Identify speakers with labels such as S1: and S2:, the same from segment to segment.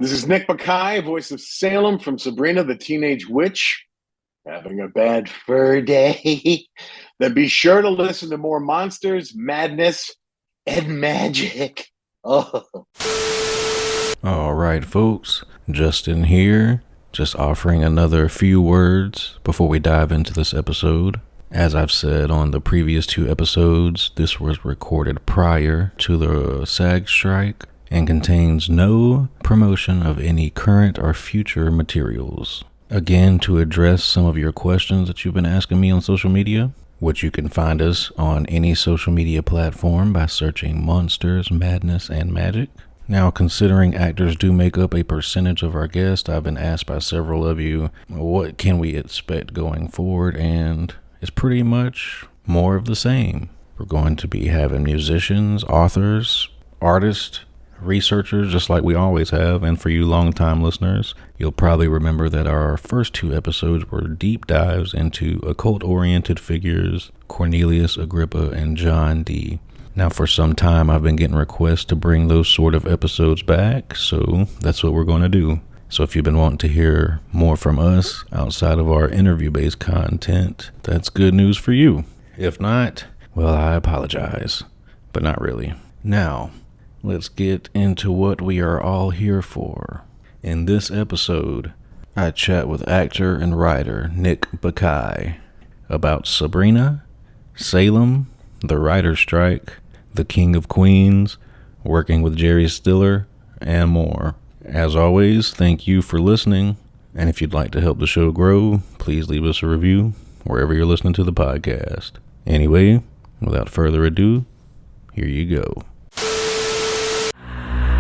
S1: This is Nick Bakay, voice of Salem from Sabrina the Teenage Witch, having a bad fur day. Then be sure to listen to more monsters, madness, and magic. Oh.
S2: All right, folks. Justin here, just offering another few words before we dive into this episode. As I've said on the previous two episodes, this was recorded prior to the SAG strike and contains no promotion of any current or future materials. Again, to address some of your questions that you've been asking me on social media, which you can find us on any social media platform by searching Monsters, Madness, and Magic. Now, considering actors do make up a percentage of our guests, I've been asked by several of you, what can we expect going forward? And it's pretty much more of the same. We're going to be having musicians, authors, artists, researchers, just like we always have. And for you longtime listeners, you'll probably remember that our first two episodes were deep dives into occult-oriented figures, Cornelius Agrippa and John Dee. Now, for some time, I've been getting requests to bring those sort of episodes back, so that's what we're going to do. So if you've been wanting to hear more from us outside of our interview-based content, that's good news for you. If not, well, I apologize, but not really. Now, let's get into what we are all here for. In this episode, I chat with actor and writer Nick Bakay about Sabrina, Salem, the writer's strike, the King of Queens, working with Jerry Stiller, and more. As always, thank you for listening, and if you'd like to help the show grow, please leave us a review wherever you're listening to the podcast. Anyway, without further ado, here you go.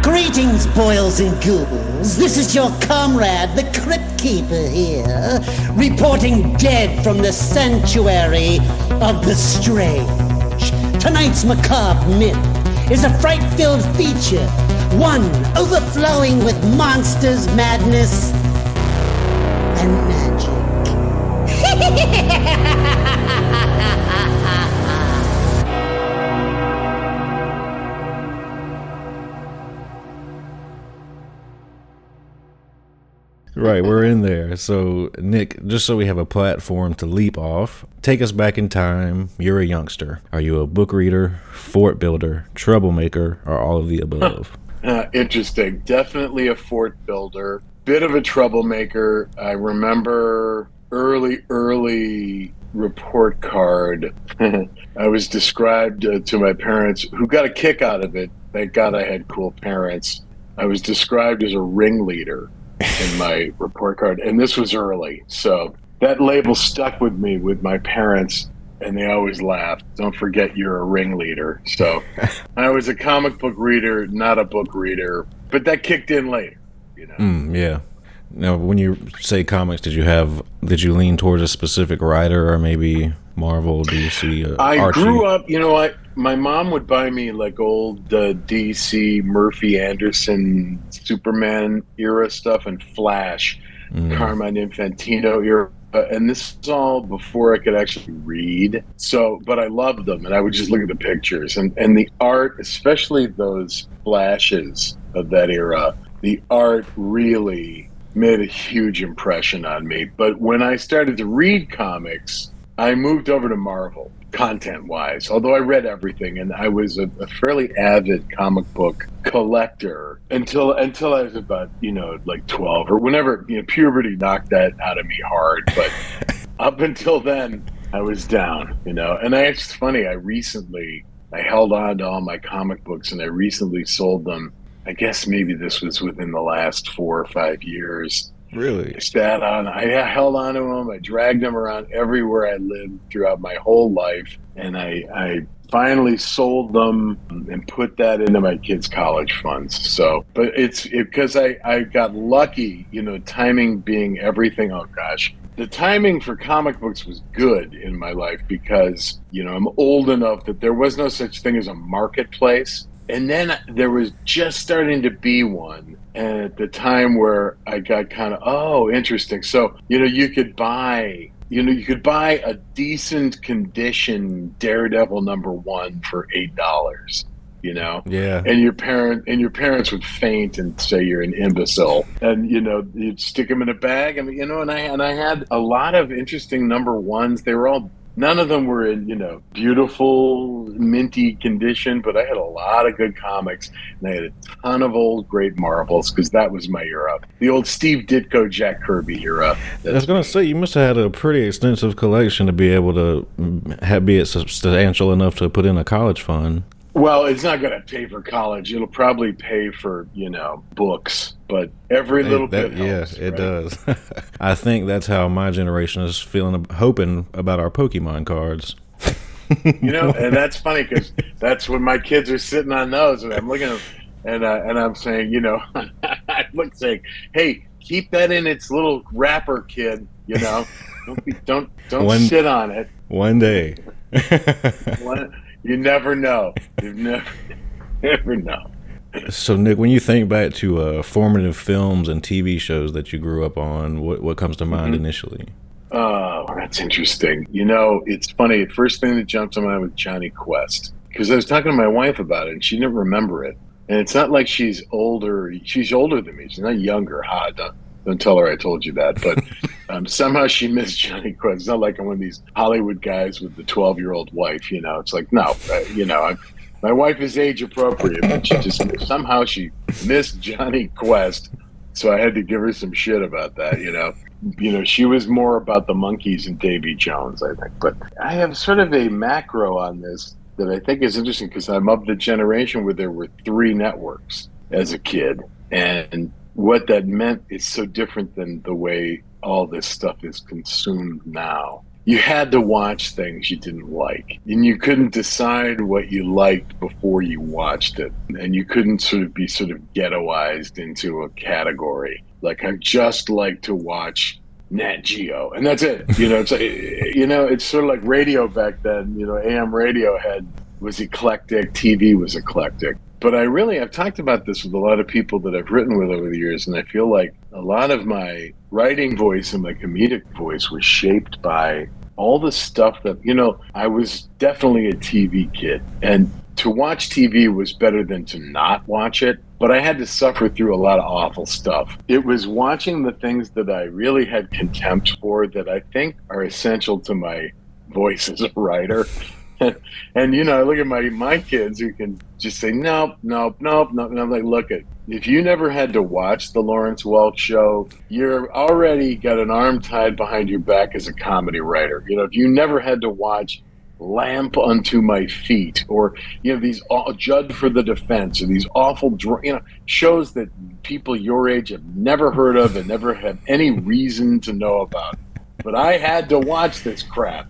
S3: Greetings, boils and ghouls. This is your comrade, the Crypt Keeper here, reporting dead from the sanctuary of the strange. Tonight's macabre myth is a fright-filled feature, one overflowing with monsters, madness, and magic.
S2: Right, we're in there. So, Nick, just so we have a platform to leap off, take us back in time. You're a youngster. Are you a book reader, fort builder, troublemaker, or all of the above?
S1: Interesting. Definitely a fort builder. Bit of a troublemaker. I remember early report card. I was described to my parents, who got a kick out of it. Thank God I had cool parents. I was described as a ringleader in my report card, and this was early, so that label stuck with me with my parents, and they always laughed. Don't forget you're a ringleader. So I was a comic book reader, not a book reader, but that kicked in later, you know.
S2: Yeah. Now, when you say comics, did you lean towards a specific writer, or maybe Marvel, DC,
S1: I
S2: Archie?
S1: grew up, my mom would buy me like old DC, Murphy Anderson, Superman era stuff, and Flash, Carmine Infantino era. And this is all before I could actually read. So, but I loved them, and I would just look at the pictures and the art, especially those flashes of that era. The art really made a huge impression on me. But when I started to read comics, I moved over to Marvel, content-wise, although I read everything, and I was a fairly avid comic book collector until I was about, like 12 or whenever, puberty knocked that out of me hard. But up until then, I was down, and it's funny, I held on to all my comic books, and I recently sold them. I guess maybe this was within the last 4 or 5 years.
S2: Really?
S1: I held on to them. I dragged them around everywhere I lived throughout my whole life. And I finally sold them and put that into my kids' college funds. So, but it's because I got lucky, timing being everything. Oh gosh. The timing for comic books was good in my life because, I'm old enough that there was no such thing as a marketplace. And then there was just starting to be one. And at the time where I got kind of, interesting. So, you could buy a decent condition Daredevil #1 for $8.
S2: Yeah.
S1: and your parents would faint and say you're an imbecile, and you'd stick them in a bag. I mean, and I had a lot of interesting number ones. They were all, none of them were in, beautiful, minty condition, but I had a lot of good comics, and I had a ton of old great Marvels, because that was my era. The old Steve Ditko, Jack Kirby era.
S2: I was going to say, you must have had a pretty extensive collection to be able to be it substantial enough to put in a college fund.
S1: Well, it's not going to pay for college. It'll probably pay for, books, but every little bit helps.
S2: Yeah, it
S1: right?
S2: does. I think that's how my generation is hoping about our Pokemon cards.
S1: And that's funny, because that's when my kids are sitting on those, and I'm looking at them, and I'm saying, I look saying, hey, keep that in its little wrapper, kid. Don't sit on it.
S2: One day.
S1: You never know. You never know.
S2: So, Nick, when you think back to formative films and TV shows that you grew up on, what comes to mind initially?
S1: Oh, that's interesting. It's funny. The first thing that jumped to mind was Johnny Quest, because I was talking to my wife about it, and she didn't remember it. And it's not like she's older. She's older than me. She's not younger. Don't tell her I told you that. But somehow she missed Johnny Quest. It's not like I'm one of these Hollywood guys with the 12-year-old wife. It's like, no, my wife is age appropriate, but somehow she missed Johnny Quest. So I had to give her some shit about that. She was more about the Monkees and Davy Jones, I think. But I have sort of a macro on this that I think is interesting, because I'm of the generation where there were 3 networks as a kid, and what that meant is so different than the way all this stuff is consumed now. You had to watch things you didn't like, and you couldn't decide what you liked before you watched it, and you couldn't sort of ghettoized into a category. Like, I just like to watch Nat Geo, and that's it. It's sort of like radio back then. AM radio was eclectic, TV was eclectic. But I've talked about this with a lot of people that I've written with over the years, and I feel like a lot of my writing voice and my comedic voice was shaped by all the stuff that, I was definitely a TV kid, and to watch TV was better than to not watch it, but I had to suffer through a lot of awful stuff. It was watching the things that I really had contempt for that I think are essential to my voice as a writer. And I look at my kids who can just say nope, and I'm like, look, if you never had to watch the Lawrence Welk show, you're already got an arm tied behind your back as a comedy writer. If you never had to watch Lamp Unto My Feet, or these Judd for the Defense, or these awful shows that people your age have never heard of and never have any reason to know about, but I had to watch this crap.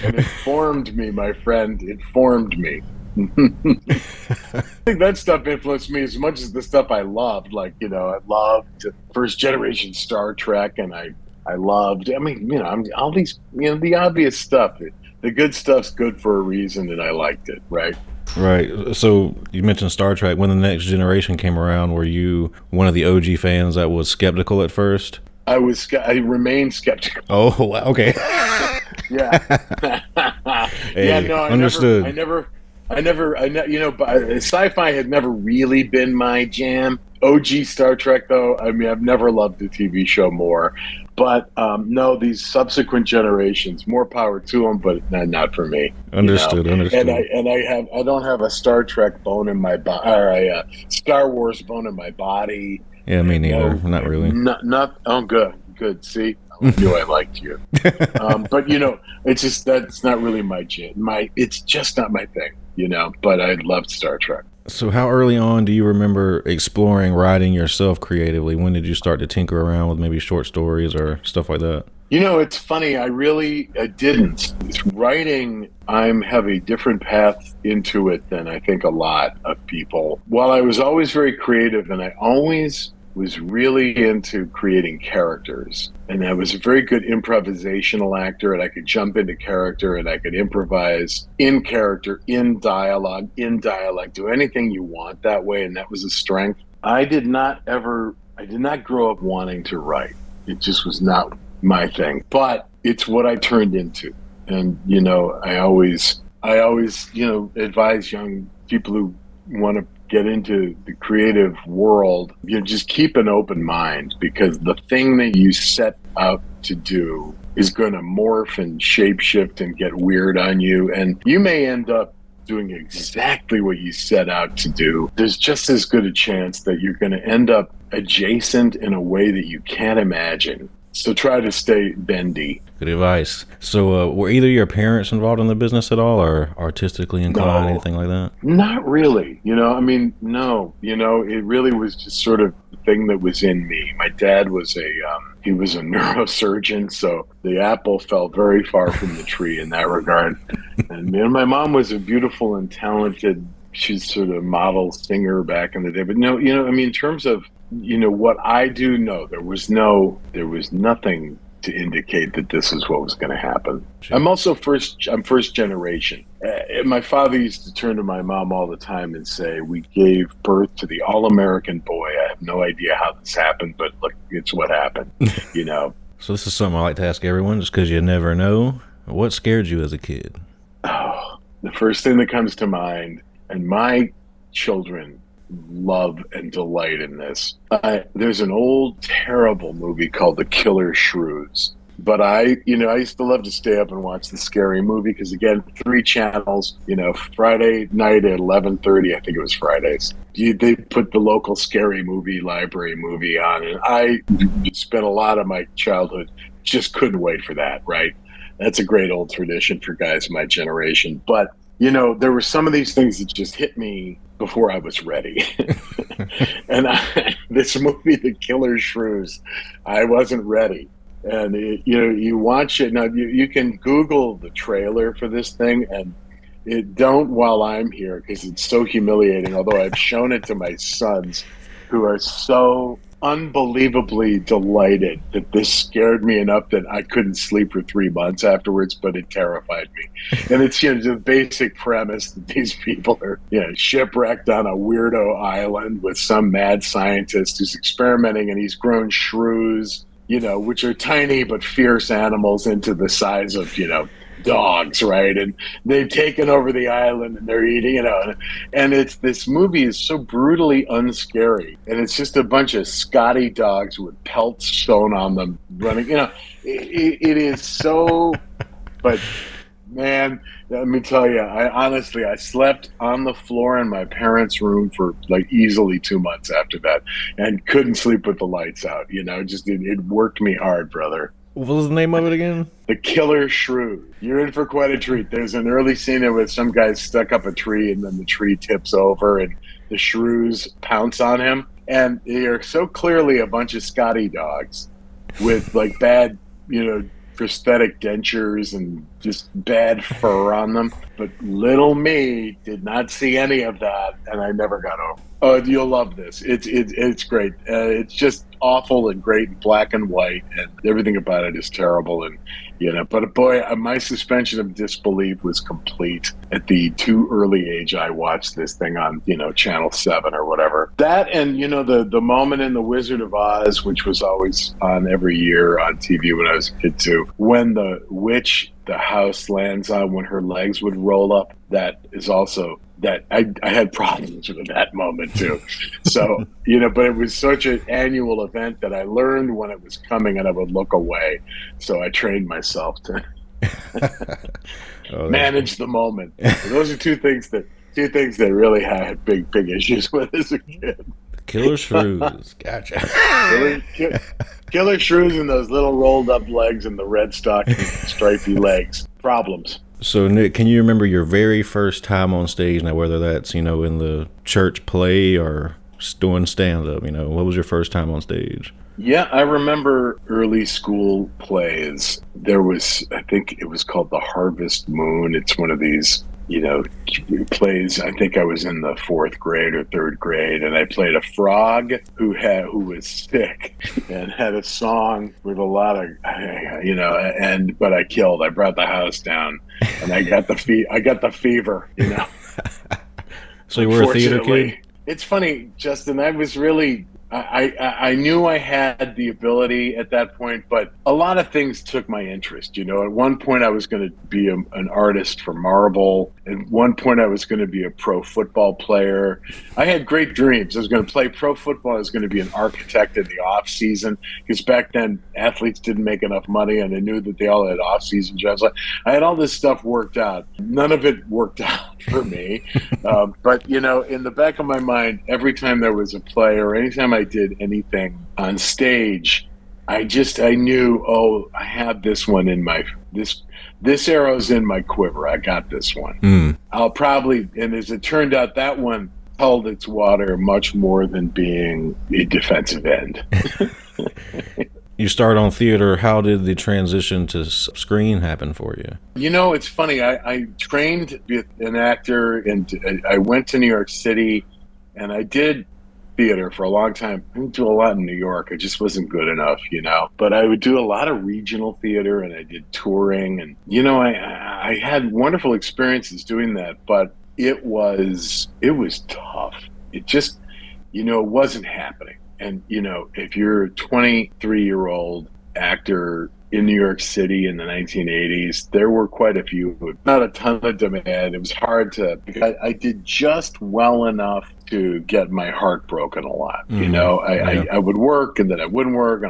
S1: And it formed me, my friend. It formed me. I think that stuff influenced me as much as the stuff I loved. Like, I loved first generation Star Trek, and I loved, all these, the obvious stuff. The good stuff's good for a reason, and I liked it, right?
S2: Right. So you mentioned Star Trek. When the Next Generation came around, were you one of the OG fans that was skeptical at first?
S1: I remained skeptical.
S2: Oh, wow. Okay.
S1: Yeah.
S2: Hey,
S1: yeah, no,
S2: understood.
S1: Sci-fi had never really been my jam. OG Star Trek, though, I've never loved the TV show more. But no, these subsequent generations, more power to them, but not for me.
S2: Understood.
S1: And I don't have a Star Trek bone in my body, or a Star Wars bone in my body.
S2: Yeah, me neither. Not really.
S1: Oh, good. See, I knew I liked you. But it's just that's not really my jam. It's just not my thing. But I loved Star Trek.
S2: So how early on do you remember exploring writing yourself creatively? When did you start to tinker around with maybe short stories or stuff like that?
S1: It's funny. I didn't. Writing, I have a different path into it than I think a lot of people. While I was always very creative, and I always was really into creating characters, and I was a very good improvisational actor, and I could jump into character, and I could improvise in character, in dialogue, do anything you want that way, and that was a strength. I did not grow up wanting to write. It just was not my thing, but it's what I turned into. And I always advise young people who want to get into the creative world, just keep an open mind, because the thing that you set out to do is going to morph and shapeshift and get weird on you. And you may end up doing exactly what you set out to do. There's just as good a chance that you're going to end up adjacent in a way that you can't imagine. So try to stay bendy.
S2: Good advice. So were either your parents involved in the business at all, or artistically inclined,
S1: No.
S2: anything like that?
S1: Not really. No. It really was just sort of the thing that was in me. My dad was he was a neurosurgeon, so the apple fell very far from the tree in that regard. And my mom was a beautiful and talented, she's sort of model singer back in the day. But no, in terms of, what I do, no, there was nothing to indicate that this is what was going to happen.
S2: Sure.
S1: I'm first generation. My father used to turn to my mom all the time and say, we gave birth to the all-American boy. I have no idea how this happened, but look, it's what happened,
S2: So this is something I like to ask everyone, just because you never know. What scared you as a kid?
S1: Oh, the first thing that comes to mind, and my children love and delight in this. There's an old, terrible movie called The Killer Shrews. But I used to love to stay up and watch the scary movie, because again, 3 channels, Friday night at 11:30, I think it was Fridays. They put the local scary movie library movie on, and I spent a lot of my childhood just couldn't wait for that, right? That's a great old tradition for guys my generation. But, there were some of these things that just hit me before I was ready. And this movie, The Killer Shrews, I wasn't ready. And, you watch it. Now, you can Google the trailer for this thing, and don't while I'm here, because it's so humiliating, although I've shown it to my sons, who are so unbelievably delighted that this scared me enough that I couldn't sleep for 3 months afterwards, but it terrified me. And it's the basic premise that these people are shipwrecked on a weirdo island with some mad scientist who's experimenting, and he's grown shrews, which are tiny but fierce animals into the size of dogs, right? And they've taken over the island, and they're eating, and this movie is so brutally unscary, and it's just a bunch of Scotty dogs with pelts sewn on them running, it is so, but man, let me tell you, I slept on the floor in my parents' room for like easily 2 months after that, and couldn't sleep with the lights out, it worked me hard, brother.
S2: What was the name of it again?
S1: The Killer Shrew. You're in for quite a treat. There's an early scene where some guy stuck up a tree, and then the tree tips over, and the shrews pounce on him. And they are so clearly a bunch of Scotty dogs with like bad, prosthetic dentures and just bad fur on them. But little me did not see any of that, and I never got over it. Oh, you'll love this. It's great. It's just awful and great in black and white, and everything about it is terrible. And but boy, my suspension of disbelief was complete at the too early age I watched this thing on Channel 7 or whatever. That, and the moment in The Wizard of Oz, which was always on every year on TV when I was a kid too, when the witch the house lands on, when her legs would roll up, that is also that I had problems with that moment too. So, but it was such an annual event that I learned when it was coming, and I would look away. So I trained myself to manage the moment. So those are two things that really had big issue with as a kid.
S2: Killer Shrews. Gotcha.
S1: Killer Shrews and those little rolled up legs and the red stocking stripy legs. Problems.
S2: So, Nick, can you remember your very first time on stage? Now, whether that's, in the church play or doing stand-up, what was your first time on stage?
S1: Yeah, I remember early school plays. There was, I think it was called The Harvest Moon. It's one of these, plays. I think I was in the 4th grade or 3rd grade, and I played a frog who was sick and had a song with a lot of, but I killed. I brought the house down, and I got the fever.
S2: So you were a theater kid?
S1: It's funny, Justin. I was really I knew I had the ability at that point, but a lot of things took my interest. You know, at one point I was going to be an artist for Marvel. At one point I was going to be a pro football player. I had great dreams. I was going to play pro football. I was going to be an architect in the off season, because back then athletes didn't make enough money, and I knew that they all had off season jobs. Like, I had all this stuff worked out. None of it worked out for me. But, you know, in the back of my mind, every time there was a play or anytime I did anything on stage, I knew, oh, I have this one in this arrow's in my quiver. I got this one. I'll probably, and as it turned out, that one held its water much more than being a defensive end.
S2: You start on theater. How did the transition to screen happen for you?
S1: You know, it's funny. I trained to be an actor, and I went to New York City, and I did theater for a long time. I didn't do a lot in New York. I just wasn't good enough, you know. But I would do a lot of regional theater, and I did touring, and you know, I had wonderful experiences doing that. But it was tough. It just, you know, it wasn't happening. And, you know, if you're a 23-year-old actor in New York City in the 1980s, there were quite a few, not a ton of demand. It was hard to, I did just well enough to get my heart broken a lot. You know, I would work, and then I wouldn't work,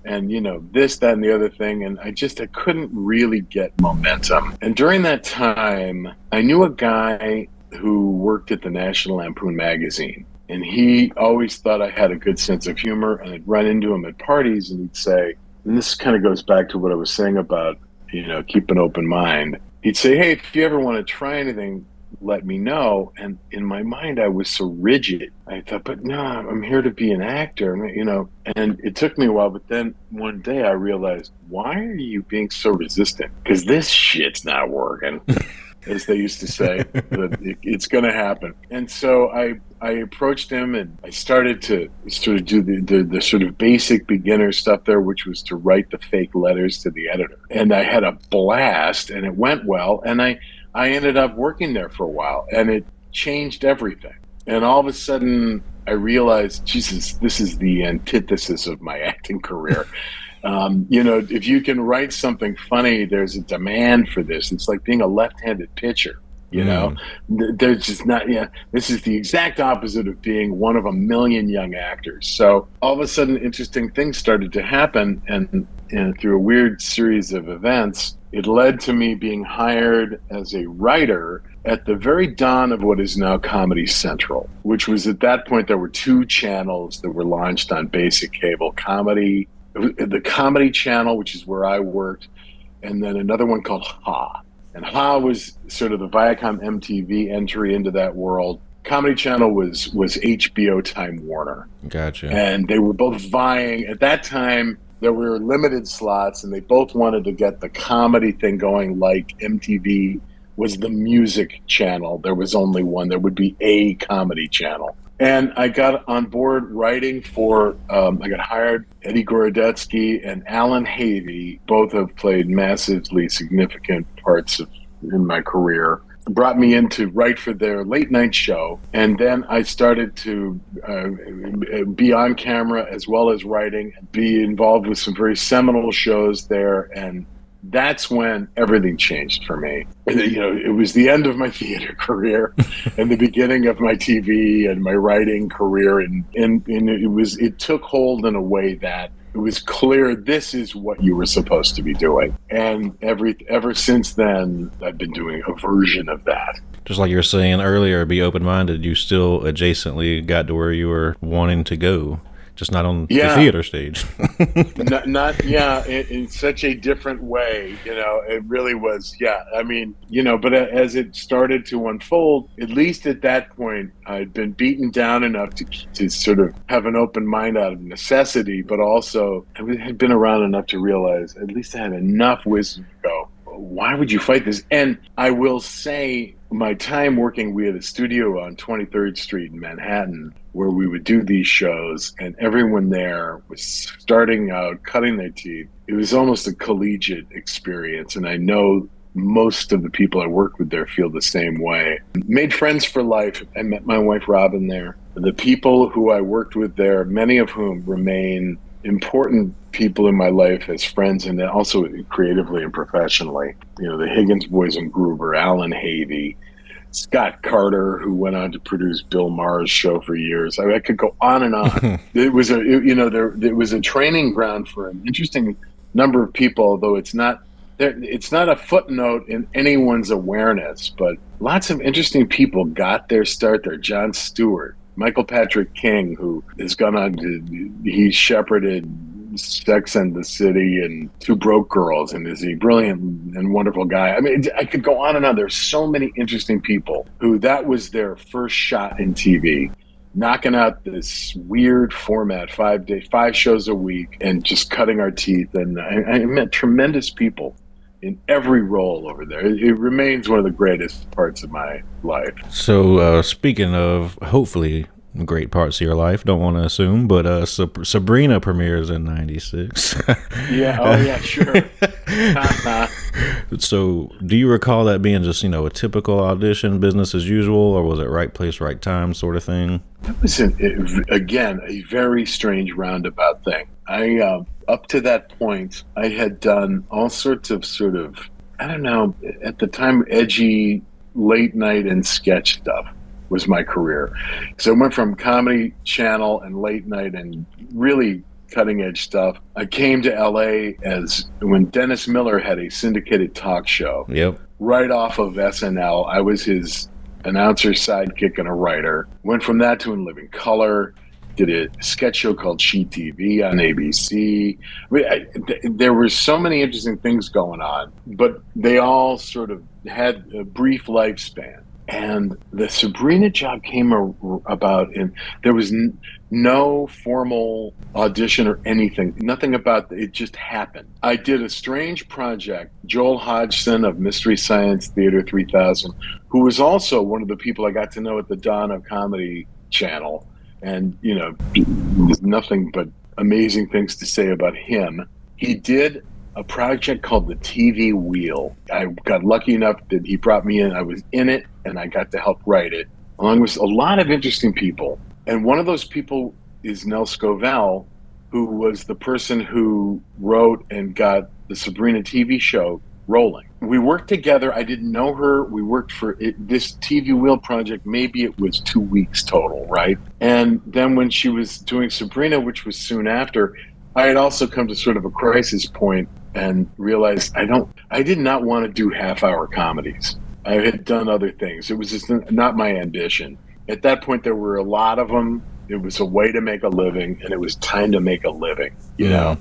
S1: and you know, this, that, and the other thing. And I couldn't really get momentum. And during that time, I knew a guy who worked at the National Lampoon magazine. And he always thought I had a good sense of humor, and I'd run into him at parties, and he'd say, and this kind of goes back to what I was saying about, you know, keep an open mind. He'd say, hey, if you ever want to try anything, let me know. And in my mind, I was so rigid. I thought, but no, I'm here to be an actor, you know. And it took me a while, but then one day I realized, why are you being so resistant? Because this shit's not working. As they used to say, it's going to happen. And so I approached him, and I started to sort of do the sort of basic beginner stuff there, which was to write the fake letters to the editor. And I had a blast, and it went well. And I ended up working there for a while, and it changed everything. And all of a sudden, I realized, Jesus, this is the antithesis of my acting career. You know, if you can write something funny, there's a demand for this. It's like being a left-handed pitcher, you know. There's just not, this is the exact opposite of being one of a million young actors. So all of a sudden, interesting things started to happen, and through a weird series of events, it led to me being hired as a writer at the very dawn of what is now Comedy Central, which was, at that point, there were two channels that were launched on basic cable: the Comedy Channel, which is where I worked, and then another one called Ha. And Ha was sort of the Viacom MTV entry into that world. Comedy Channel was HBO Time Warner.
S2: Gotcha.
S1: And they were both vying. At that time, there were limited slots, and they both wanted to get the comedy thing going, like MTV was the music channel. There was only one. There would be a comedy channel. And I got on board writing for, I got hired. Eddie Gorodetsky and Alan Havey, both have played massively significant parts in my career, brought me in to write for their late night show. And then I started to be on camera as well as writing, be involved with some very seminal shows there. And that's when everything changed for me. You know, it was the end of my theater career and the beginning of my TV and my writing career. And it took hold in a way that it was clear this is what you were supposed to be doing. And ever since then, I've been doing a version of that.
S2: Just like you were saying earlier, be open-minded. You still adjacently got to where you were wanting to go. Just not on the theater stage. in such a different way, you know. It really was, I mean, you know, but as it started to unfold, at least at that point, I'd been beaten down enough to sort of have an open mind out of necessity, but also I had been around enough to realize at least I had enough wisdom to go, why would you fight this? And I will say, my time working, we had a studio on 23rd Street in Manhattan where we would do these shows, and everyone there was starting out, cutting their teeth. It was almost a collegiate experience, and I know most of the people I work with there feel the same way. Made friends for life. I met my wife Robin there.
S1: the people who I worked with there, many of whom remain important people in my life as friends and also creatively and professionally. The Higgins boys and Gruber, Alan Havey, Scott Carter, who went on to produce Bill Maher's show for years. I could go on and on. It was a training ground for an interesting number of people, although it's not a footnote in anyone's awareness, but lots of interesting people got their start there. Jon Stewart, Michael Patrick King, who has gone on he shepherded Sex and the City and Two Broke Girls, and is a brilliant and wonderful guy. I mean, I could go on and on. There's so many interesting people who that was their first shot in TV, knocking out this weird format, 5 shows a week, and just cutting our teeth. And I met tremendous people in every role over there. It remains one of the greatest parts of my life.
S2: So speaking of hopefully great parts of your life, don't want to assume, but Sabrina premieres in 96.
S1: Yeah, oh yeah, sure.
S2: So do you recall that being just, a typical audition, business as usual, or was it right place, right time sort of thing?
S1: It was, again, a very strange roundabout thing. Up to that point, I had done all sorts of I don't know, at the time, edgy late night and sketch stuff was my career. So I went from Comedy Channel and late night and really cutting edge stuff. I came to LA when Dennis Miller had a syndicated talk show.
S2: Yep.
S1: Right off of SNL. I was his announcer, sidekick, and a writer. Went from that to In Living Color. Did a sketch show called She TV on ABC. There were so many interesting things going on, but they all sort of had a brief lifespan. And the Sabrina job came about, and there was no formal audition or anything. Nothing about it just happened. I did a strange project. Joel Hodgson of Mystery Science Theater 3000, who was also one of the people I got to know at the dawn of Comedy Channel. And, there's nothing but amazing things to say about him. He did a project called The TV Wheel. I got lucky enough that he brought me in. I was in it, and I got to help write it, along with a lot of interesting people. And one of those people is Nell Scovell, who was the person who wrote and got the Sabrina TV show rolling. We worked together. I didn't know her. We worked for this TV Wheel project. Maybe it was 2 weeks total, right? And then when she was doing Sabrina, which was soon after, I had also come to sort of a crisis point and realized I did not want to do half-hour comedies. I had done other things. It was just not my ambition. At that point, there were a lot of them. It was a way to make a living, and it was time to make a living, you know?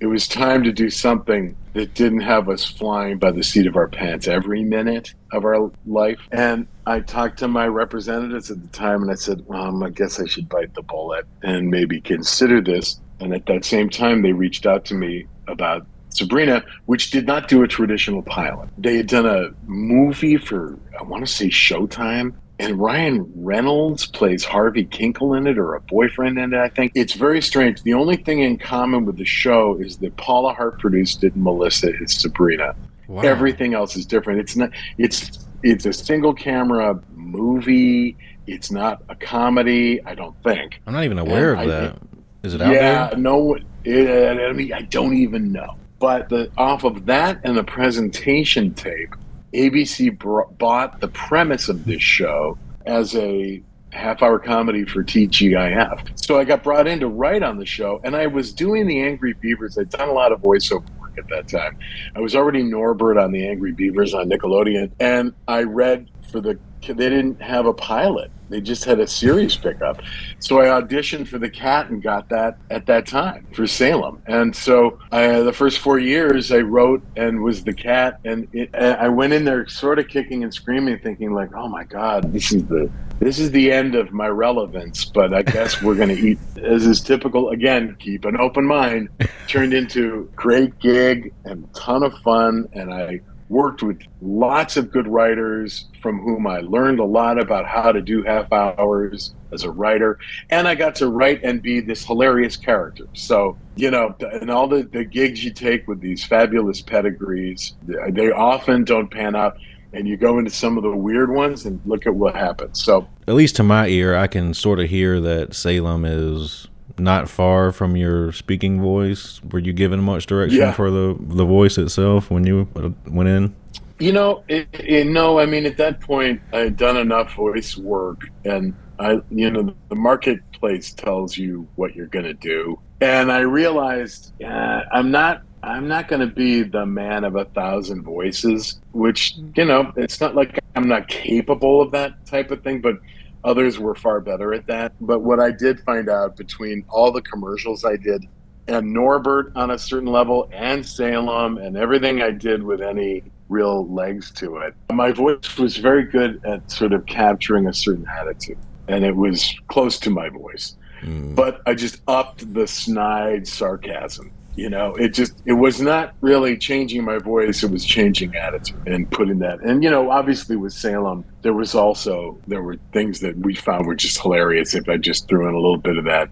S1: It was time to do something that didn't have us flying by the seat of our pants every minute of our life. And I talked to my representatives at the time, and I said, I guess I should bite the bullet and maybe consider this. And at that same time, they reached out to me about Sabrina, which did not do a traditional pilot. They had done a movie for, I want to say, Showtime, and Ryan Reynolds plays Harvey Kinkle in it, or a boyfriend in it, I think. It's very strange. The only thing in common with the show is that Paula Hart produced it and Melissa is Sabrina. Wow. Everything else is different. It's not. It's a single camera movie. It's not a comedy, I don't think.
S2: I'm not even aware of that. Is it out there?
S1: Yeah, no. I don't even know. But off of that and the presentation tape, ABC bought the premise of this show as a half-hour comedy for TGIF. So I got brought in to write on the show, and I was doing the Angry Beavers. I'd done a lot of voiceover work at that time. I was already Norbert on the Angry Beavers on Nickelodeon, and I read they didn't have a pilot. They just had a series pickup. So I auditioned for The Cat and got that at that time for Salem. And so the first 4 years I wrote and was The Cat. And I went in there sort of kicking and screaming, thinking like, oh my God, this is the end of my relevance. But I guess we're going to eat, as is typical, again, keep an open mind. Turned into a great gig and a ton of fun. And I worked with lots of good writers from whom I learned a lot about how to do half hours as a writer. And I got to write and be this hilarious character. So, and all the gigs you take with these fabulous pedigrees, they often don't pan out. and you go into some of the weird ones and look at what happens. So
S2: at least to my ear, I can sort of hear that Salem is not far from your speaking voice. Were you given much direction for the voice itself when you went in?
S1: No, I mean, at that point, I had done enough voice work, and the marketplace tells you what you're going to do. And I realized I'm not going to be the man of 1,000 voices, which, it's not like I'm not capable of that type of thing, but others were far better at that. But what I did find out between all the commercials I did and Norbert on a certain level and Salem and everything I did with any real legs to it, my voice was very good at sort of capturing a certain attitude, and it was close to my voice. But I just upped the snide sarcasm. It was not really changing my voice. It was changing attitude and putting that. And, obviously with Salem, there were things that we found were just hilarious. If I just threw in a little bit of that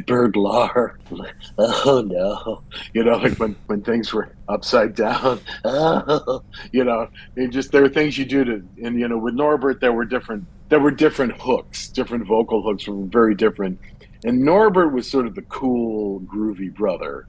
S1: burglar, oh no, like when things were upside down, oh, there were things you do and with Norbert, there were different hooks, different vocal hooks were very different. And Norbert was sort of the cool, groovy brother.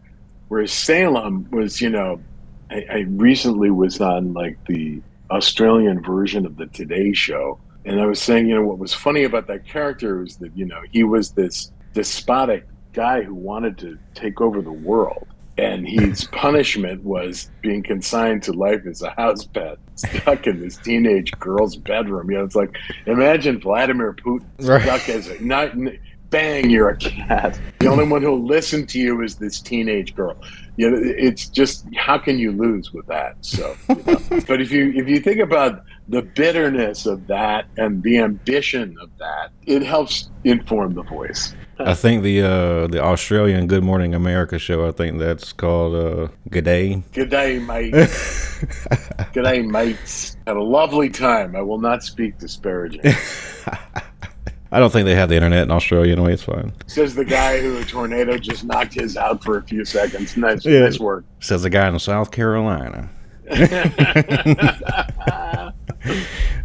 S1: Whereas Salem was, I recently was on like the Australian version of the Today Show. And I was saying, what was funny about that character was that, he was this despotic guy who wanted to take over the world. And his punishment was being consigned to life as a house pet, stuck in this teenage girl's bedroom. It's like, imagine Vladimir Putin stuck as bang, you're a cat. The only one who'll listen to you is this teenage girl. It's just, how can you lose with that? So, but if you think about the bitterness of that and the ambition of that, it helps inform the voice.
S2: I think the Australian Good Morning America show, I think that's called G'day.
S1: G'day, mate. G'day, mates. Had a lovely time. I will not speak disparaging.
S2: I don't think they have the internet in Australia anyway. It's fine.
S1: Says the guy who a tornado just knocked his out for a few seconds. Nice work.
S2: Says the guy in South Carolina.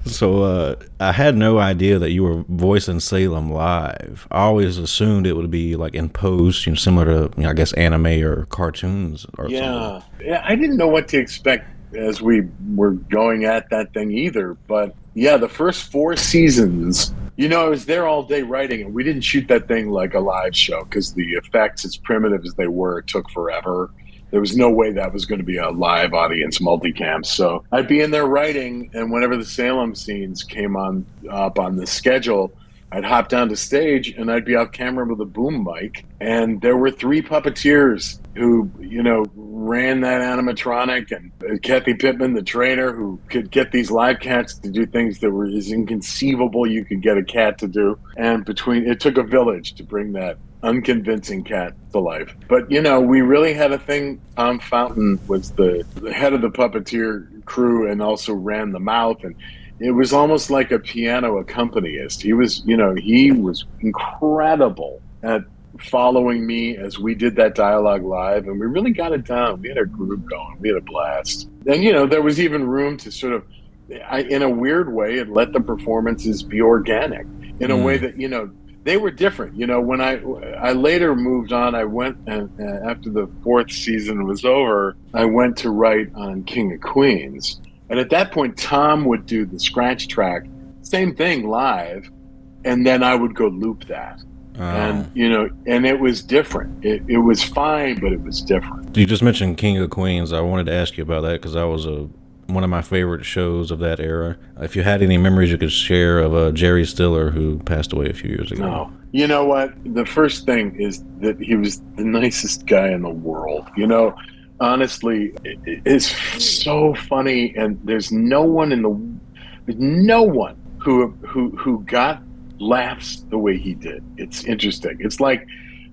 S2: So I had no idea that you were voicing Salem live. I always assumed it would be like in post, similar to I guess anime or cartoons or something.
S1: Yeah, I didn't know what to expect as we were going at that thing either. But yeah, the first 4 seasons, I was there all day writing, and we didn't shoot that thing like a live show because the effects, as primitive as they were, took forever. There was no way that was going to be a live audience multicam. So I'd be in there writing, and whenever the Salem scenes came up on the schedule, I'd hop down to stage and I'd be off camera with a boom mic. And there were 3 puppeteers who, ran that animatronic, and Kathy Pittman, the trainer, who could get these live cats to do things that were as inconceivable you could get a cat to do. And it took a village to bring that unconvincing cat to life. But, we really had a thing. Tom Fountain was the head of the puppeteer crew and also ran the mouth. And it was almost like a piano accompanist. He was incredible at following me as we did that dialogue live, and we really got it down. We had a groove going. We had a blast. And, there was even room to sort of, in a weird way, it let the performances be organic in a way that, they were different. When I later moved on, I went, and after the 4th season was over, I went to write on King of Queens. And at that point, Tom would do the scratch track, same thing live, and then I would go loop that. And, and it was different. It was fine, but it was different.
S2: You just mentioned King of Queens. I wanted to ask you about that because that was one of my favorite shows of that era. If you had any memories you could share of Jerry Stiller, who passed away a few years ago.
S1: No. You know what? The first thing is that he was the nicest guy in the world. Honestly, it's so funny, and there's no one who got laughs the way he did. It's interesting. It's like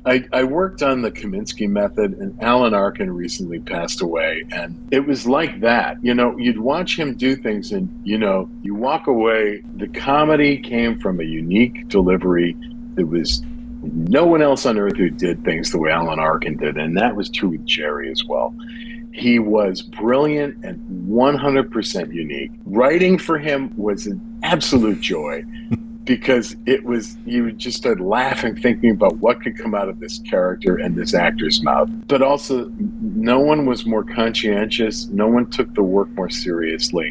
S1: I worked on the Kaminsky method, and Alan Arkin recently passed away, and it was like that. You'd watch him do things, and you walk away. The comedy came from a unique delivery. There was no one else on earth who did things the way Alan Arkin did, and that was true with Jerry as well. He was brilliant and 100% unique. Writing for him was an absolute joy because you would just start laughing, thinking about what could come out of this character and this actor's mouth. But also, no one was more conscientious. No one took the work more seriously.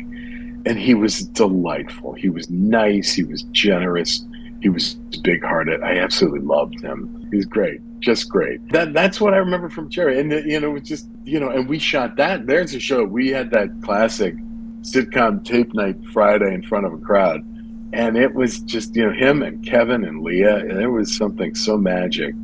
S1: And he was delightful. He was nice. He was generous. He was big-hearted. I absolutely loved him. He was great. Just great. That's what I remember from Jerry. And, it was just, and we shot that. There's a show. We had that classic sitcom tape night Friday in front of a crowd. And it was just, him and Kevin and Leah. And it was something so magic.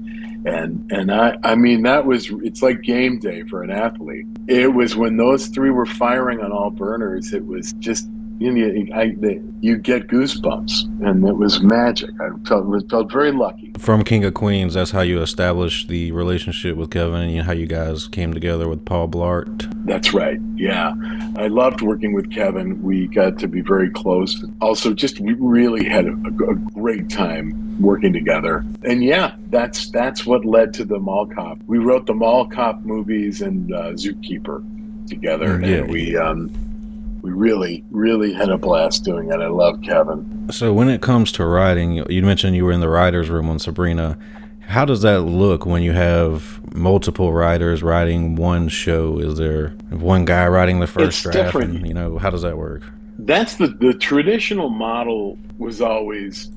S1: And I mean, it's like game day for an athlete. It was when those three were firing on all burners. It was just, you get goosebumps, and it was magic. I felt very lucky.
S2: From King of Queens, that's how you established the relationship with Kevin, and how you guys came together with Paul Blart.
S1: That's right. Yeah, I loved working with Kevin. We got to be very close. Also, we really had a great time working together. And yeah, that's what led to the Mall Cop. We wrote the Mall Cop movies and Zookeeper together, and we really, really had a blast doing it. I love Kevin.
S2: So when it comes to writing, you mentioned you were in the writer's room on Sabrina. How does that look when you have multiple writers writing one show? Is there one guy writing the first draft? Different. And, how does that work?
S1: That's the traditional model was always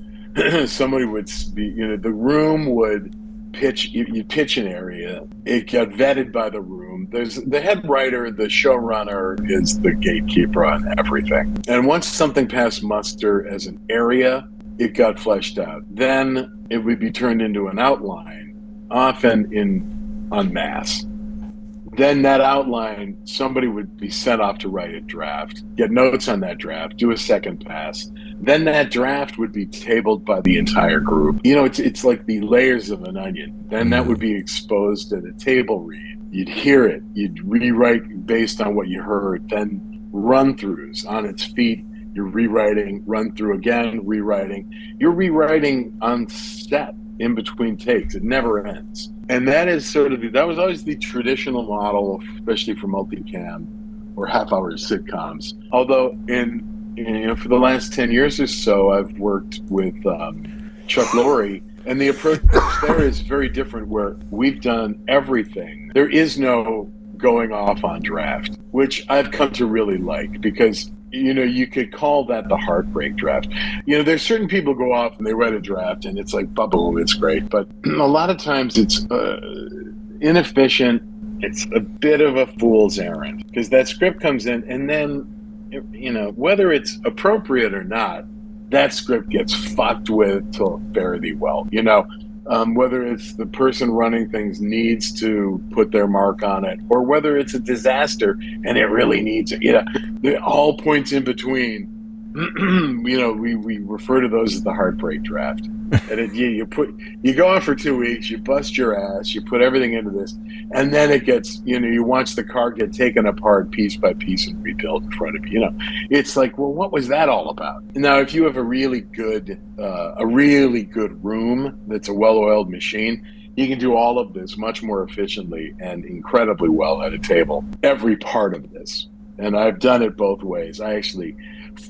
S1: somebody would be, the room would pitch, you pitch an area. It got vetted by the room. There's the head writer, the showrunner is the gatekeeper on everything. And once something passed muster as an area, it got fleshed out. Then it would be turned into an outline, often en masse. Then that outline, somebody would be sent off to write a draft, get notes on that draft, do a second pass. Then that draft would be tabled by the entire group. It's like the layers of an onion. Then that would be exposed at a table read. You'd hear it. You'd rewrite based on what you heard. Then run-throughs on its feet. You're rewriting, run through again, rewriting. You're rewriting on set in between takes. It never ends. And that is that was always the traditional model, especially for multicam or half-hour sitcoms. Although for the last 10 years or so, I've worked with Chuck Lorre, and the approach there is very different, where we've done everything. There is no going off on draft, which I've come to really like, because you could call that the heartbreak draft. There's certain people go off and they write a draft and it's like, boom, it's great. But a lot of times it's inefficient. It's a bit of a fool's errand, because that script comes in, and then, whether it's appropriate or not, that script gets fucked with till fare thee well. Whether it's the person running things needs to put their mark on it, or whether it's a disaster and it really needs it. All points in between. We refer to those as the heartbreak draft. And you go on for 2 weeks, you bust your ass, you put everything into this, and then it gets, you watch the car get taken apart piece by piece and rebuilt in front of you. It's like, well, what was that all about? Now, if you have a really good room that's a well-oiled machine, you can do all of this much more efficiently and incredibly well at a table. Every part of this. And I've done it both ways. I actually,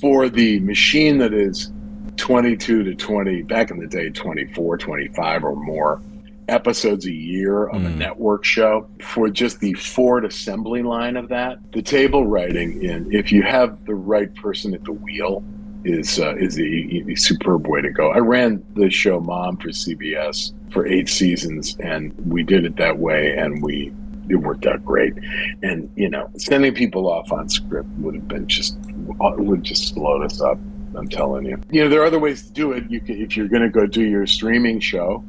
S1: for the machine that is 22 to 20, back in the day, 24, 25 or more episodes a year of a network show, for just the Ford assembly line of that, the table writing, if you have the right person at the wheel, is a superb way to go. I ran the show Mom for CBS for 8 seasons, and we did it that way, and it worked out great. And sending people off on script would have just slowed us up. I'm telling you. There are other ways to do it. If you're going to go do your streaming show,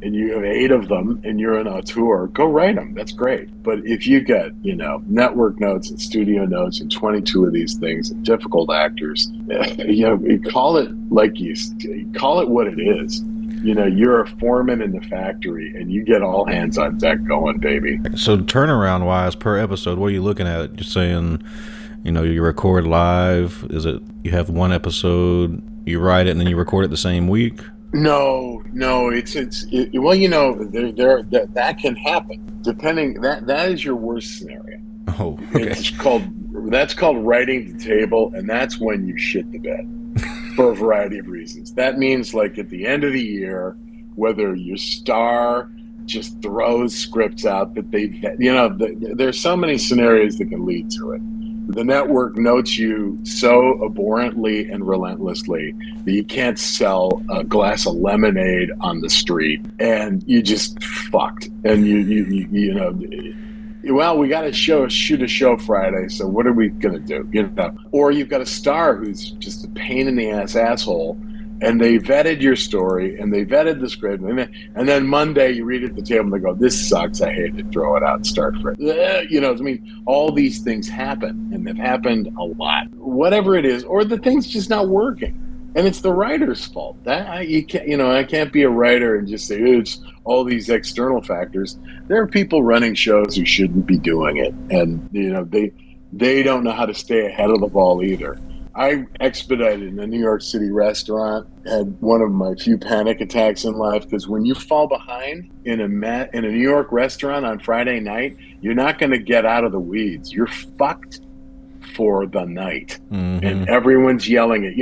S1: and you have 8 of them, and you're on a tour, go write them. That's great. But if you get network notes and studio notes and 22 of these things, and difficult actors, call it what it is. You're a foreman in the factory, and you get all hands on deck going, baby.
S2: So turnaround wise per episode, what are you looking at? You're saying, you record live. Is it you have one episode, you write it, and then you record it the same week?
S1: No. That can happen. Depending, that is your worst scenario.
S2: Oh, okay.
S1: That's called writing the table, and that's when you shit the bed for a variety of reasons. That means, like, at the end of the year, whether your star just throws scripts out that there's so many scenarios that can lead to it. The network notes you so abhorrently and relentlessly that you can't sell a glass of lemonade on the street, and you just fucked. And well, we got to shoot a show Friday, so what are we gonna do? Or you've got a star who's just a pain in the ass asshole, and they vetted your story and they vetted the script, and then Monday you read it at the table and they go, "This sucks. I hate it. Throw it out and start fresh." All these things happen, and they've happened a lot. Whatever it is, or the thing's just not working, and it's the writer's fault. I can't be a writer and just say it's all these external factors. There are people running shows who shouldn't be doing it, and they don't know how to stay ahead of the ball either. I expedited in a New York City restaurant, had one of my few panic attacks in life, because when you fall behind in a New York restaurant on Friday night, you're not going to get out of the weeds. You're fucked for the night. Mm-hmm. And everyone's yelling at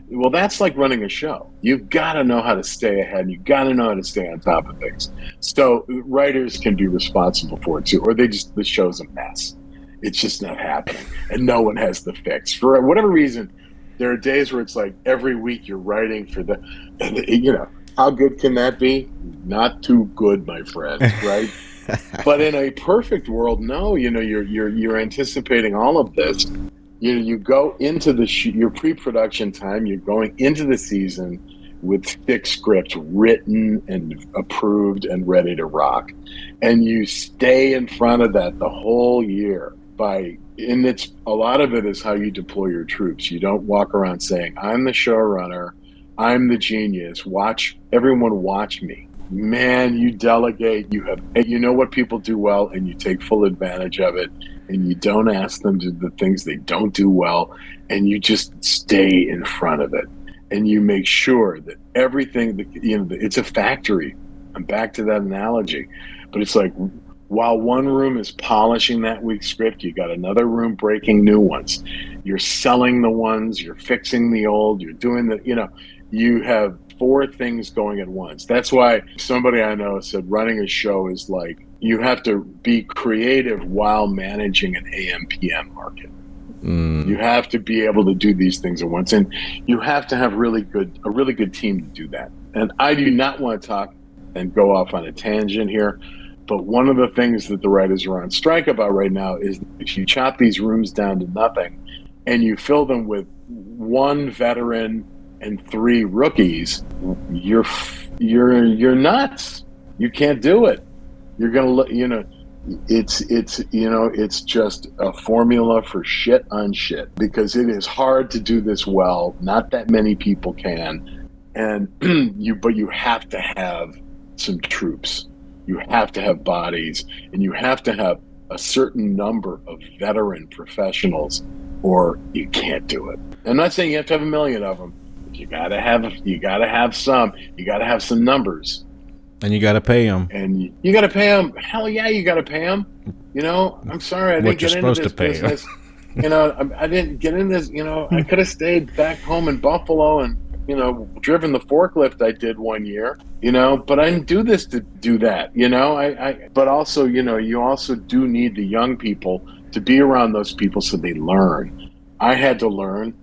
S1: well, that's like running a show. You've got to know how to stay ahead. You've got to know how to stay on top of things. So writers can be responsible for it too, or the show's a mess. It's just not happening, and no one has the fix. For whatever reason, there are days where it's like every week you're writing for how good can that be? Not too good, my friend, right? But in a perfect world, no, you're anticipating all of this. You go into your pre-production time, you're going into the season with thick scripts written and approved and ready to rock, and you stay in front of that the whole year. A lot of it is how you deploy your troops. You don't walk around saying, "I'm the showrunner, I'm the genius, everyone watch me." Man, you delegate, you know what people do well, and you take full advantage of it, and you don't ask them to do the things they don't do well, and you just stay in front of it, and you make sure that everything it's a factory. I'm back to that analogy, but it's like, while one room is polishing that week's script, you got another room breaking new ones. You're selling the ones, you're fixing the old, you're doing you have 4 things going at once. That's why somebody I know said running a show is like, you have to be creative while managing an AM/PM market. You have to be able to do these things at once, and you have to have a really good team to do that. And I do not want to talk and go off on a tangent here, but one of the things that the writers are on strike about right now is if you chop these rooms down to nothing and you fill them with 1 veteran and 3 rookies, you're nuts. You can't do it. You're gonna it's just a formula for shit on shit, because it is hard to do this well. Not that many people can, and but you have to have some troops. You have to have bodies, and you have to have a certain number of veteran professionals, or you can't do it. I'm not saying you have to have 1 million of them, but you gotta have some numbers.
S2: And you gotta pay them.
S1: And you gotta pay them. Hell yeah, you gotta pay them. I'm sorry, I didn't get into this business. I didn't get in this. I could have stayed back home in Buffalo and driven the forklift I did one year, but I didn't do this to do that, but also, you also do need the young people to be around those people so they learn. I had to learn,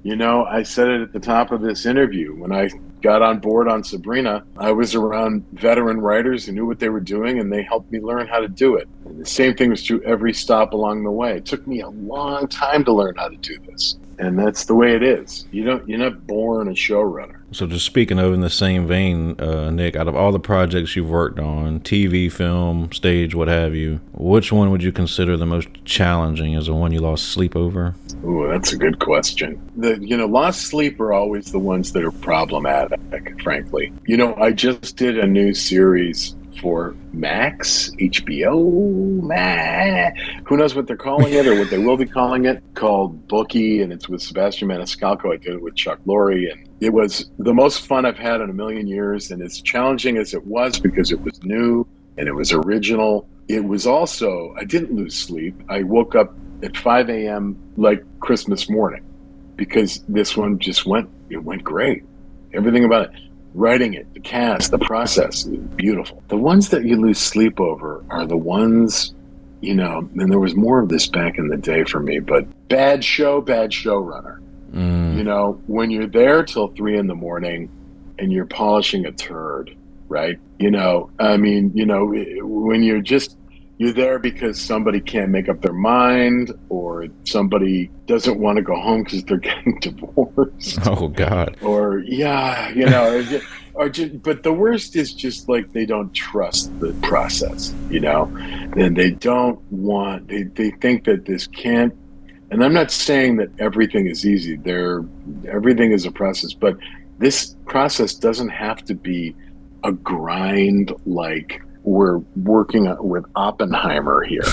S1: I said it at the top of this interview. When I got on board on Sabrina, I was around veteran writers who knew what they were doing, and they helped me learn how to do it. And the same thing was true every stop along the way. It took me a long time to learn how to do this. And that's the way it is. You're not born a showrunner.
S2: So just speaking of in the same vein, Nick, out of all the projects you've worked on, TV, film, stage, what have you, which one would you consider the most challenging as the one you lost sleep over?
S1: Ooh, that's a good question. Lost sleep are always the ones that are problematic, frankly. I just did a new series for Max, HBO, who knows what they're calling it or what they will be calling it, called Bookie, and it's with Sebastian Maniscalco. I did it with Chuck Lorre, and it was the most fun I've had in a million years, and as challenging as it was because it was new and it was original, it was also, I didn't lose sleep. I woke up at 5 a.m. like Christmas morning because this one it went great. Everything about it, writing it, the cast, the process, is beautiful. The ones that you lose sleep over are the ones, and there was more of this back in the day for me, but bad showrunner. When you're there till 3 a.m. and you're polishing a turd, right? When you're there because somebody can't make up their mind or somebody doesn't want to go home because they're getting divorced.
S2: Oh God.
S1: Or but the worst is just like they don't trust the process, and they think that this can't. And I'm not saying that everything is easy. Everything is a process, but this process doesn't have to be a grind like we're working with Oppenheimer here.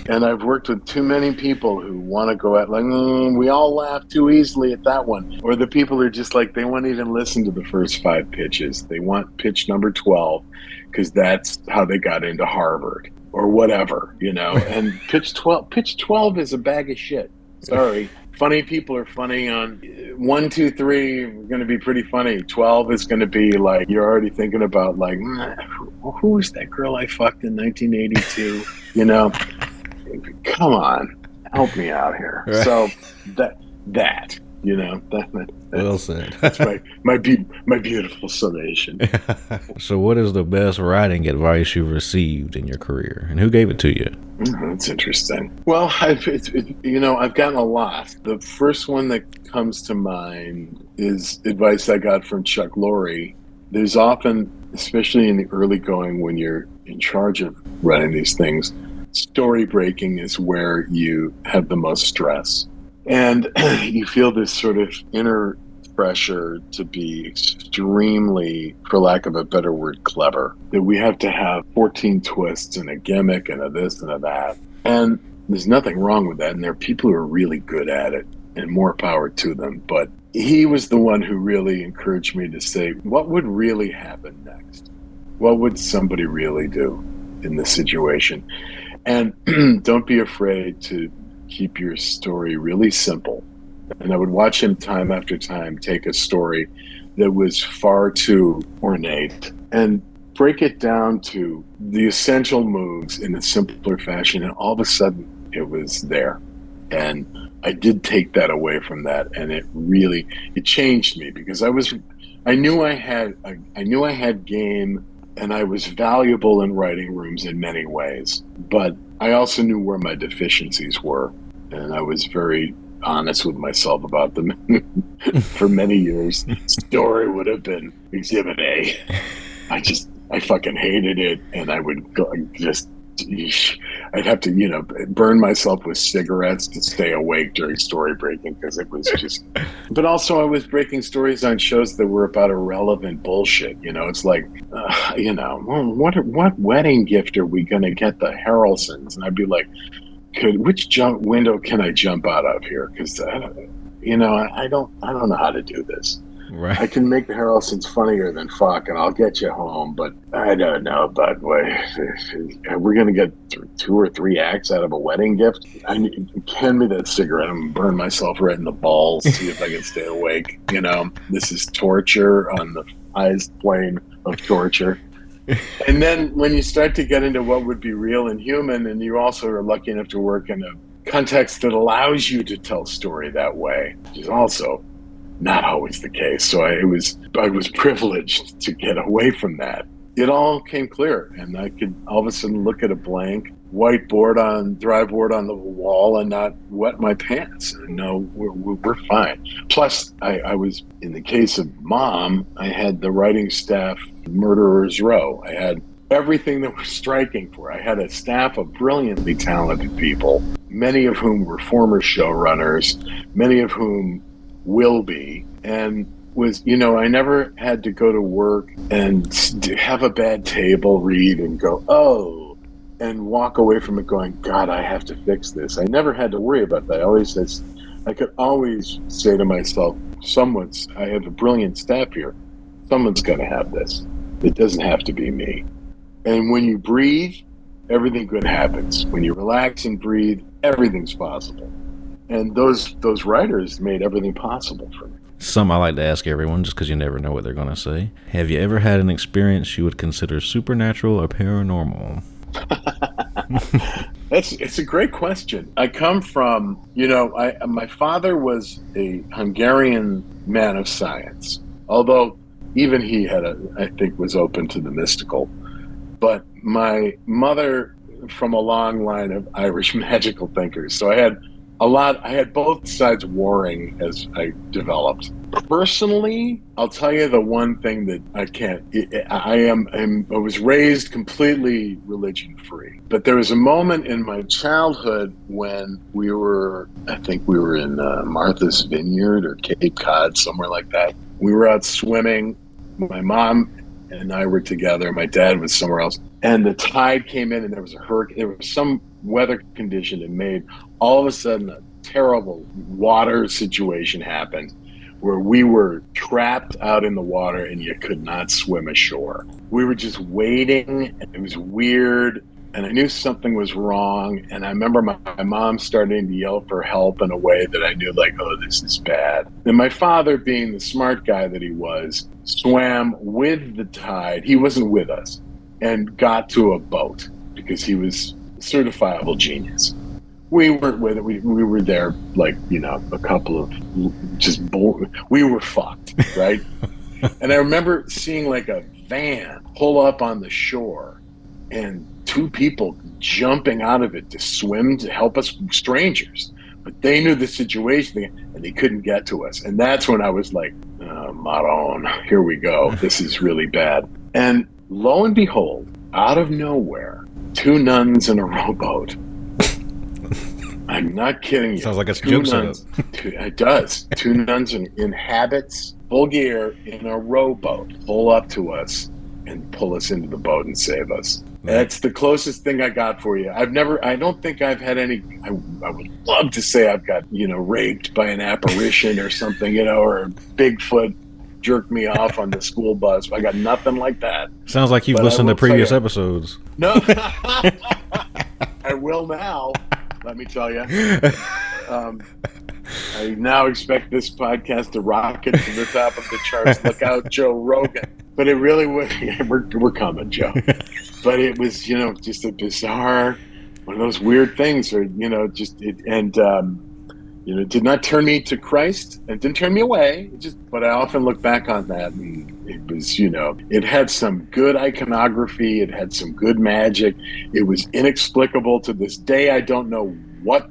S1: And I've worked with too many people who want to go at we all laugh too easily at that one. Or the people are just like, they won't even listen to the first 5 pitches. They want pitch number 12 because that's how they got into Harvard or whatever, and pitch 12 is a bag of shit. Sorry. Funny people are funny on 1, 2, 3 are going to be pretty funny. 12 is going to be like, you're already thinking about like, who was that girl I fucked in 1982? Come on, help me out here. Right. So that
S2: well said.
S1: That's my beautiful summation.
S2: So what is the best writing advice you've received in your career, and who gave it to you?
S1: That's interesting. Well, I've gotten a lot. The first one that comes to mind is advice I got from Chuck Lorre. There's often, especially in the early going when you're in charge of running these things, story breaking is where you have the most stress. And you feel this sort of inner pressure to be extremely, for lack of a better word, clever. That we have to have 14 twists and a gimmick and a this and a that. And there's nothing wrong with that. And there are people who are really good at it, and more power to them. But he was the one who really encouraged me to say, what would really happen next? What would somebody really do in this situation? And don't be afraid to keep your story really simple. And I would watch him time after time take a story that was far too ornate and break it down to the essential moves in a simpler fashion. And all of a sudden it was there. And I did take that away from that. And it changed me because I knew I had game, and I was valuable in writing rooms in many ways, but I also knew where my deficiencies were, and I was very honest with myself about them. For many years, story would have been Exhibit A. I fucking hated it, and I would I'd have to, burn myself with cigarettes to stay awake during story breaking because it was just. But also, I was breaking stories on shows that were about irrelevant bullshit. It's like, what wedding gift are we gonna get the Harrelsons? And I'd be like, which window can I jump out of here? Because I don't know how to do this.
S2: Right.
S1: I can make the Harrelsons funnier than fuck, and I'll get you home, but I don't know about we're going to get 2 or 3 acts out of a wedding gift. Hand me that cigarette. I'm going to burn myself right in the balls, see if I can stay awake. This is torture on the highest plane of torture. And then when you start to get into what would be real and human, and you also are lucky enough to work in a context that allows you to tell story that way, which is also not always the case. So I was privileged to get away from that. It all came clear, and I could all of a sudden look at a blank whiteboard on the wall and not wet my pants. And no, we're fine. Plus, I was, in the case of Mom, I had the writing staff murderer's row. I had everything that was striking for. I had a staff of brilliantly talented people, many of whom were former showrunners, many of whom will be, and I never had to go to work and have a bad table read and go, oh, and walk away from it going, God, I have to fix this. I never had to worry about that. I could always say to myself, I have a brilliant staff here. Someone's going to have this. It doesn't have to be me. And when you breathe everything good happens. When you relax and breathe, everything's possible. And those writers made everything possible for me.
S2: Something I like to ask everyone, just because you never know what they're going to say. Have you ever had an experience you would consider supernatural or paranormal?
S1: It's a great question. I come from, my father was a Hungarian man of science, although even he I think was open to the mystical. But my mother from a long line of Irish magical thinkers. So I had both sides warring as I developed. Personally, I'll tell you the one thing that I was raised completely religion free. But there was a moment in my childhood when I think we were in Martha's Vineyard or Cape Cod, somewhere like that. We were out swimming. My mom and I were together. My dad was somewhere else. And the tide came in and there was a hurricane. There was some weather condition that made all of a sudden a terrible water situation happened where we were trapped out in the water and you could not swim ashore. We were just waiting and it was weird and I knew something was wrong. And I remember my mom starting to yell for help in a way that I knew oh, this is bad. And my father, being the smart guy that he was, swam with the tide. He wasn't with us and got to a boat because he was a certifiable genius. We weren't with it. We were there a couple of we were fucked, right? And I remember seeing a van pull up on the shore and two people jumping out of it to swim to help us, strangers. But they knew the situation and they couldn't get to us. And that's when I was like, Maron, here we go. This is really bad. And lo and behold, out of nowhere, two nuns in a rowboat. I'm not kidding you.
S2: Sounds like a jump setup.
S1: It does. Two nuns in habits, full gear, in a rowboat, pull up to us and pull us into the boat and save us. That's the closest thing I got for you. I don't think I've had any, I would love to say I've got, raped by an apparition or something, or Bigfoot jerked me off on the school bus. I got nothing like that.
S2: Sounds like you've listened to previous episodes.
S1: No, I will now. Let me tell you. I now expect this podcast to rocket to the top of the charts. Look out, Joe Rogan. But it really was. We're coming, Joe. But it was, just a bizarre, one of those weird things, or it did not turn me to Christ. It didn't turn me away. But I often look back on that, and it was, it had some good iconography. It had some good magic. It was inexplicable to this day. I don't know what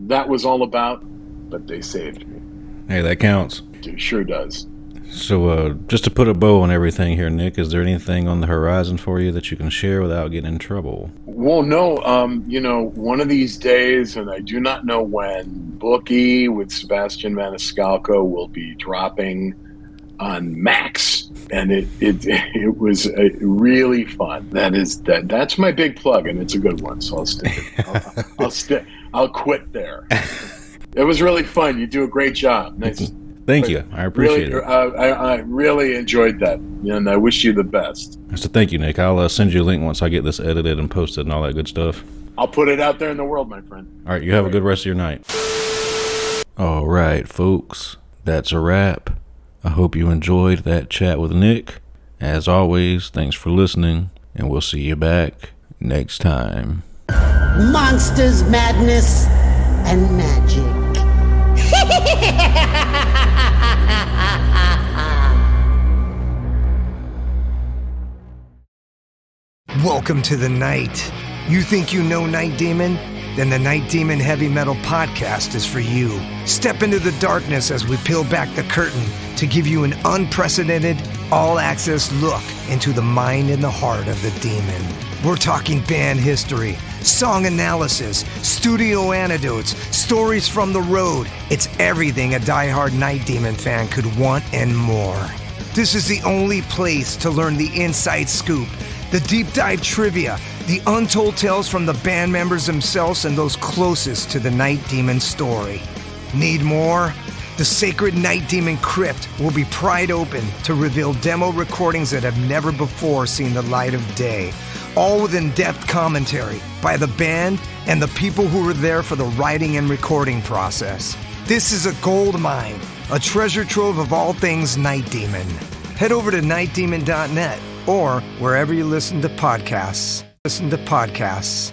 S1: that was all about, but they saved me.
S2: Hey, that counts.
S1: It sure does.
S2: So, just to put a bow on everything here, Nick, is there anything on the horizon for you that you can share without getting in trouble?
S1: Well, no. One of these days, and I do not know when, Bookie with Sebastian Maniscalco will be dropping on Max, and it was really fun. That's my big plug, and it's a good one. So I'll stick it. I'll quit there. It was really fun. You do a great job. Nice.
S2: Thank you. I appreciate it.
S1: I really enjoyed that, and I wish you the best.
S2: So thank you, Nick. I'll send you a link once I get this edited and posted and all that good stuff.
S1: I'll put it out there in the world, my friend.
S2: All right, you have a good rest of your night. All right, folks. That's a wrap. I hope you enjoyed that chat with Nick. As always, thanks for listening, and we'll see you back next time.
S3: Monsters, madness, and magic.
S4: Welcome to the night. You think you know Night Demon? Then the Night Demon Heavy Metal Podcast is for you. Step into the darkness as we peel back the curtain to give you an unprecedented, all-access look into the mind and the heart of the demon. We're talking band history, song analysis, studio anecdotes, stories from the road. It's everything a diehard Night Demon fan could want and more. This is the only place to learn the inside scoop, the deep dive trivia, the untold tales from the band members themselves and those closest to the Night Demon story. Need more? The sacred Night Demon Crypt will be pried open to reveal demo recordings that have never before seen the light of day. all with in-depth commentary by the band and the people who were there for the writing and recording process. This is a gold mine, a treasure trove of all things Night Demon. Head over to nightdemon.net or wherever you listen to podcasts. Listen to podcasts.